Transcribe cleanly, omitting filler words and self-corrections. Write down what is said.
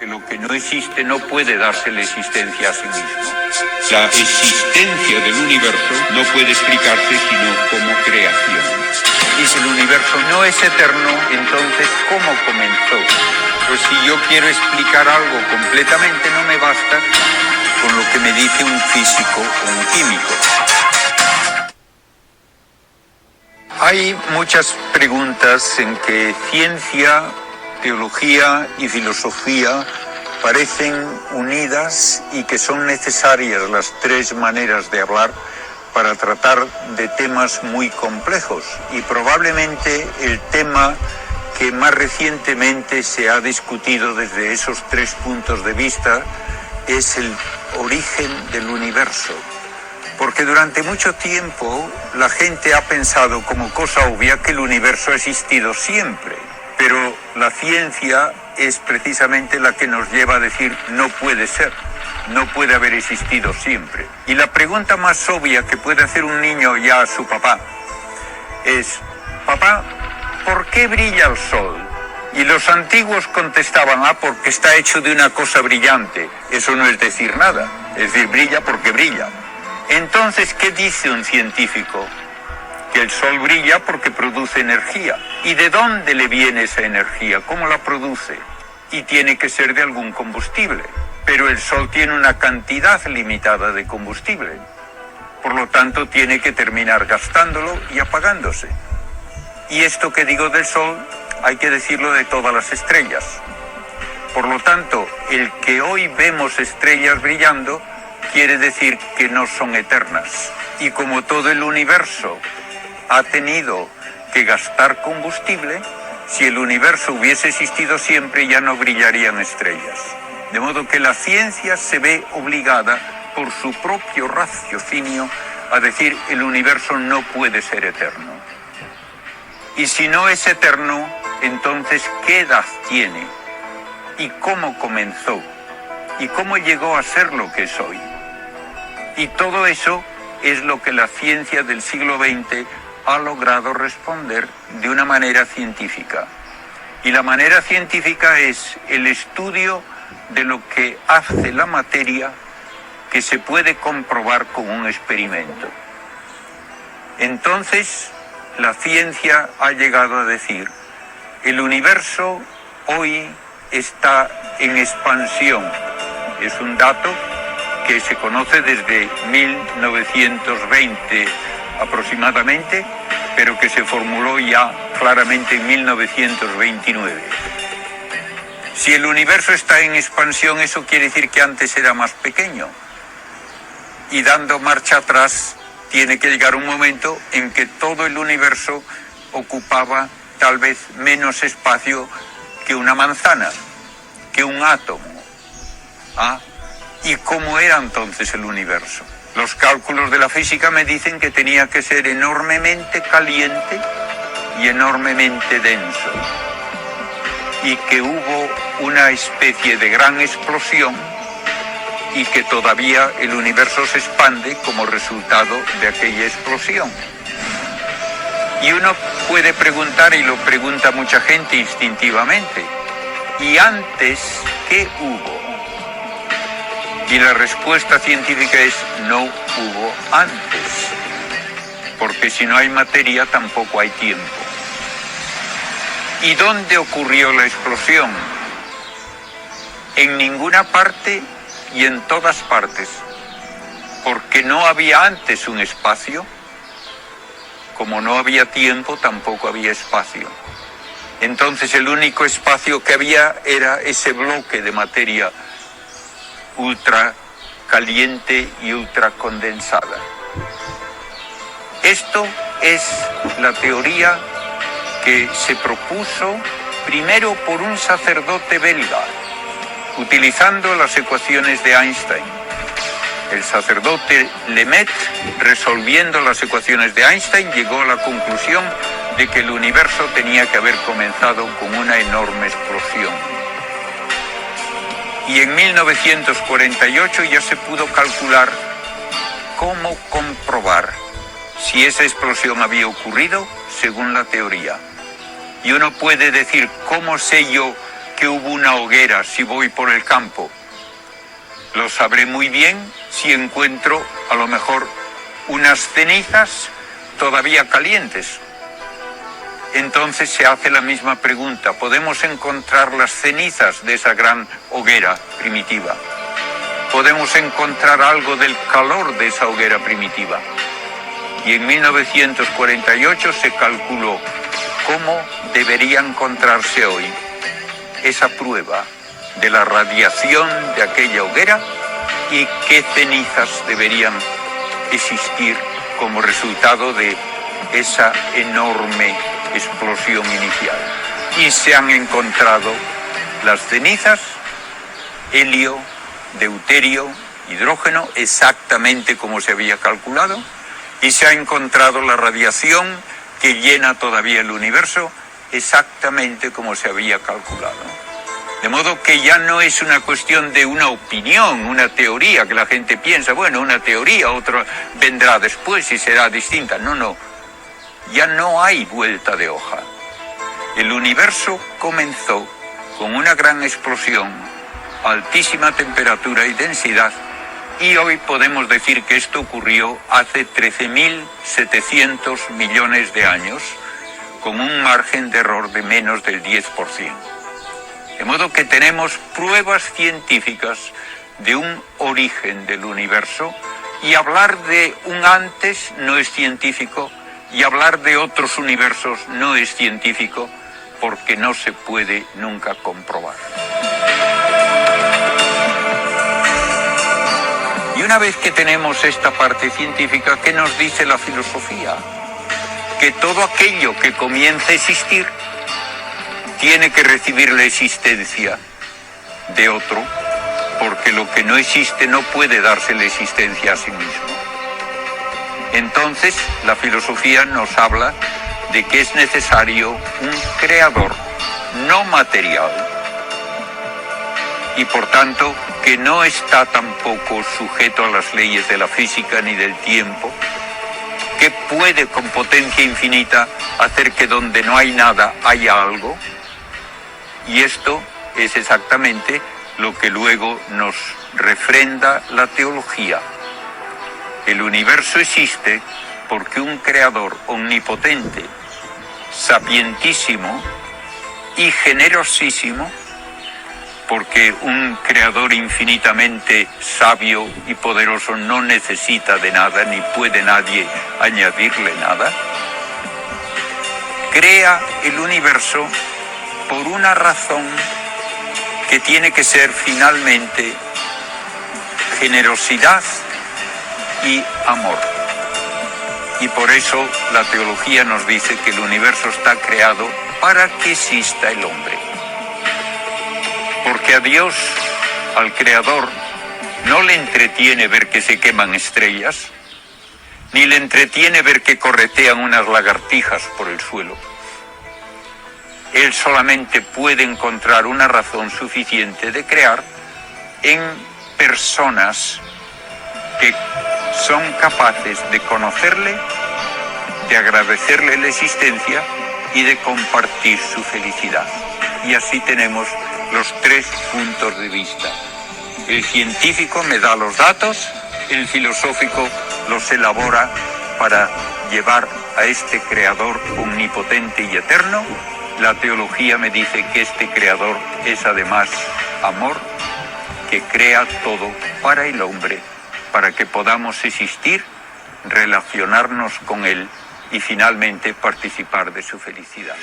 Que lo que no existe no puede darse la existencia a sí mismo. La existencia del universo no puede explicarse sino como creación. Y si el universo no es eterno, entonces ¿cómo comenzó? Pues si yo quiero explicar algo completamente, no me basta con lo que me dice un físico o un químico. Hay muchas preguntas en que ciencia, teología y filosofía parecen unidas y que son necesarias las tres maneras de hablar para tratar de temas muy complejos. Y probablemente el tema que más recientemente se ha discutido desde esos tres puntos de vista es el origen del universo. Porque durante mucho tiempo la gente ha pensado como cosa obvia que el universo ha existido siempre. Pero la ciencia es precisamente la que nos lleva a decir no puede ser, no puede haber existido siempre. Y la pregunta más obvia que puede hacer un niño ya a su papá es: papá, ¿por qué brilla el sol? Y los antiguos contestaban: porque está hecho de una cosa brillante. Eso no es decir nada, es decir, brilla porque brilla. Entonces, ¿qué dice un científico? Que el sol brilla porque produce energía. ¿Y de dónde le viene esa energía? ¿Cómo la produce? Y tiene que ser de algún combustible. Pero el sol tiene una cantidad limitada de combustible. Por lo tanto, tiene que terminar gastándolo y apagándose. Y esto que digo del sol, hay que decirlo de todas las estrellas. Por lo tanto, el que hoy vemos estrellas brillando quiere decir que no son eternas. Y como todo el universo ha tenido que gastar combustible, si el universo hubiese existido siempre ya no brillarían estrellas. De modo que la ciencia se ve obligada por su propio raciocinio a decir el universo no puede ser eterno. Y si no es eterno, entonces ¿qué edad tiene? ¿Y cómo comenzó? ¿Y cómo llegó a ser lo que es hoy? Y todo eso es lo que la ciencia del siglo XX ha logrado responder de una manera científica. Y la manera científica es el estudio de lo que hace la materia que se puede comprobar con un experimento. Entonces, la ciencia ha llegado a decir: el universo hoy está en expansión. Es un dato que se conoce desde 1920 aproximadamente, pero que se formuló ya claramente en 1929. Si el universo está en expansión, eso quiere decir que antes era más pequeño. Y dando marcha atrás, tiene que llegar un momento en que todo el universo ocupaba tal vez menos espacio que una manzana, que un átomo. ¿Y cómo era entonces el universo? Los cálculos de la física me dicen que tenía que ser enormemente caliente y enormemente denso. Y que hubo una especie de gran explosión y que todavía el universo se expande como resultado de aquella explosión. Y uno puede preguntar, y lo pregunta mucha gente instintivamente: ¿y antes qué hubo? Y la respuesta científica es: no hubo antes, porque si no hay materia tampoco hay tiempo. ¿Y dónde ocurrió la explosión? En ninguna parte y en todas partes, porque no había antes un espacio. Como no había tiempo, tampoco había espacio. Entonces el único espacio que había era ese bloque de materia ultra caliente y ultra condensada. Esto es la teoría que se propuso primero por un sacerdote belga, utilizando las ecuaciones de Einstein. El sacerdote Lemaitre, resolviendo las ecuaciones de Einstein, llegó a la conclusión de que el universo tenía que haber comenzado con una enorme explosión. Y en 1948 ya se pudo calcular cómo comprobar si esa explosión había ocurrido según la teoría. Y uno puede decir: ¿cómo sé yo que hubo una hoguera si voy por el campo. Lo sabré muy bien si encuentro a lo mejor unas cenizas todavía calientes. Entonces se hace la misma pregunta: ¿podemos encontrar las cenizas de esa gran hoguera primitiva? ¿Podemos encontrar algo del calor de esa hoguera primitiva? Y en 1948 se calculó cómo debería encontrarse hoy esa prueba de la radiación de aquella hoguera y qué cenizas deberían existir como resultado de esa enorme explosión inicial. Y se han encontrado las cenizas, helio, deuterio, hidrógeno, exactamente como se había calculado, y se ha encontrado la radiación que llena todavía el universo, exactamente como se había calculado. De modo que ya no es una cuestión de una opinión, una teoría, que la gente piensa, bueno, una teoría, otra vendrá después y será distinta. No, ya no hay vuelta de hoja. El universo comenzó con una gran explosión, altísima temperatura y densidad, y hoy podemos decir que esto ocurrió hace 13.700 millones de años, con un margen de error de menos del 10%. De modo que tenemos pruebas científicas de un origen del universo, y hablar de un antes no es científico, y hablar de otros universos no es científico, porque no se puede nunca comprobar. Y una vez que tenemos esta parte científica, ¿qué nos dice la filosofía? Que todo aquello que comienza a existir tiene que recibir la existencia de otro, porque lo que no existe no puede darse la existencia a sí mismo. Entonces, la filosofía nos habla de que es necesario un creador no material, y por tanto que no está tampoco sujeto a las leyes de la física ni del tiempo, que puede con potencia infinita hacer que donde no hay nada haya algo. Y esto es exactamente lo que luego nos refrenda la teología. El universo existe porque un creador omnipotente, sapientísimo y generosísimo, porque un creador infinitamente sabio y poderoso no necesita de nada, ni puede nadie añadirle nada, crea el universo por una razón que tiene que ser finalmente generosidad y amor. Y por eso la teología nos dice que el universo está creado para que exista el hombre. Porque a Dios, al Creador, no le entretiene ver que se queman estrellas, ni le entretiene ver que corretean unas lagartijas por el suelo. Él solamente puede encontrar una razón suficiente de crear en personas que son capaces de conocerle, de agradecerle la existencia y de compartir su felicidad. Y así tenemos los tres puntos de vista. El científico me da los datos, el filosófico los elabora para llevar a este creador omnipotente y eterno. La teología me dice que este creador es además amor, que crea todo para el hombre, para que podamos existir, relacionarnos con él y finalmente participar de su felicidad.